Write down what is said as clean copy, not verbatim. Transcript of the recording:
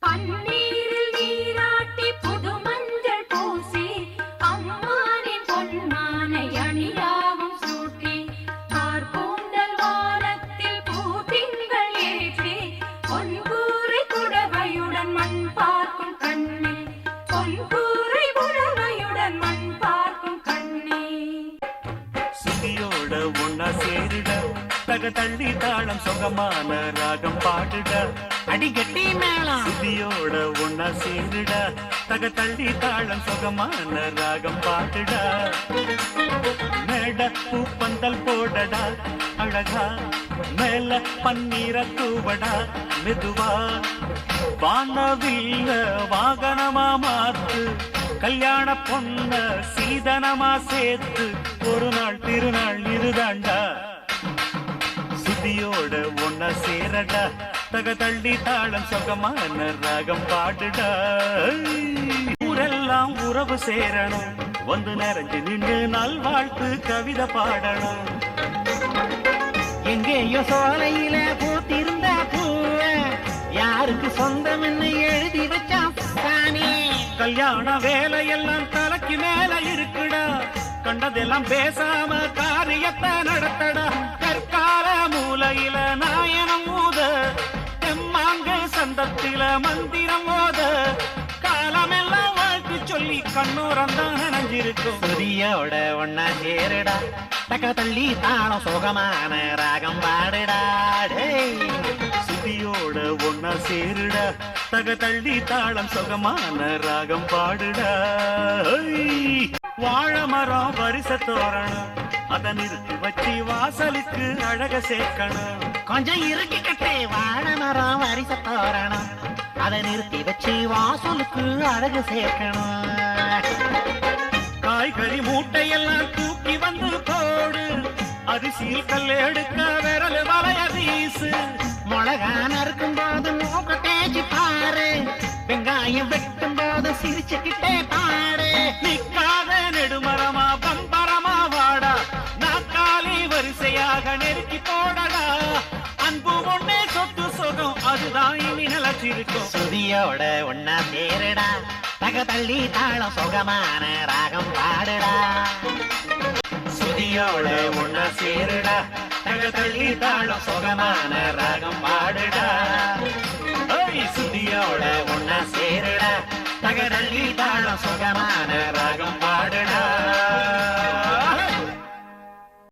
பன்னீரில் நீராட்டி புது மஞ்சள் பூசி அம்மானின் பொன்மானை அணியாவும் சூட்டி கார்பூந்தல் வானத்தில் பூத்திங்கள் ஏற்றி பொன்கூரை புடவையுடன் மண் பார்க்கும் கண்ணே பொன்கூரை புடவையுடன் மண் பார்க்கும் கண்ணே சுதியோட ஒன்னா சேருட தக தள்ளி தாளம் சுகமான ராகம் பாடுட அடிக்கட்டி மேளம் சுதியோட ஒன்னா சேருட தக தள்ளி தாளம் சுகமான ராகம் பாடுட மேட பூப்பந்தல் போடடா அழகா மேல பன்னீர தூவடா மெதுவா வானவில்ல வாகனமா மாத்து கல்யாண பொண்ண சீதனமா சேர்த்து ஒரு நாள் திருநாள் இதுதாண்டா சுதியோட ஒன்னா சேரடா தக தள்ளி தாளம் சுகமான ராகம் பாடுடா ஊரெல்லாம் உறவு சேரணும் வந்து நிறைஞ்சு நின்று நல்வாழ்த்து கவிதை பாடணும் எங்கேயோ சோலையில பூத்திருந்த பூவ யாருக்கு சொந்தம் எழுதி வச்சா தானே கல்யாண வேலையெல்லாம் தலைக்கு மேல இருக்குடா கண்டதெல்லாம் பேசாம காரியத்தை நடத்தடா கற்கால மூலையில நாயனம் ஊத தெம்மாங்க சந்தத்தில மந்திரம் ஓத காலமெல்லாம் வாழ்த்து சொல்லி கண்ணோரந்தான் நனைஞ்சிருக்கும் சுதியோட ஒன்னா சேருடா தக்க தள்ளி தாளம் சுகமான ராகம் பாடுடா சுதியோட ஒன்னா சேருடா தக தள்ளி தாளம் சுகமான ராகம் பாடுடா வாழை மரம் வரிச தோரணம் அத நிறுத்தி வச்சு வாசலுக்கு அழக சேர்க்கணும் கொஞ்சம் இறுக்கி கட்டே வாழை மரம் வரிச தோரணம் அதை நிறுத்தி வச்சு வாசலுக்கு அழகு சேர்க்கணும் காய்கறி மூட்டையெல்லாம் தூக்கி வந்து போடு அரிசியில் கல் எடுக்க விரல் வளைய வீசு மிளகா நறுக்கும் போது மூக்க தேய்ச்சி பாரு வெங்காயம் வெட்டும் போது சிரிச்சுக்கிட்டே பாரு நிக்காத நெடுமரமா பம்பரமா வாடா நாக்காலி வரிசையாக நெருக்கி போடடா அன்பு ஒண்ணே சொத்து சுகம் அதுதான் இனி நிலச்சிருக்கும் சுதியோட ஒன்னா சேருடா தக தள்ளி தாளம் சுகமான ராகம் பாடுடா சுதியோட ஒன்னா சேருடா தக தள்ளி தாளம் சுகமான ராகம் பாடுடா சுதியோட ஒன்னா சேருடா தக தள்ளி தாளம் சுகமான ராகம் பாடுடா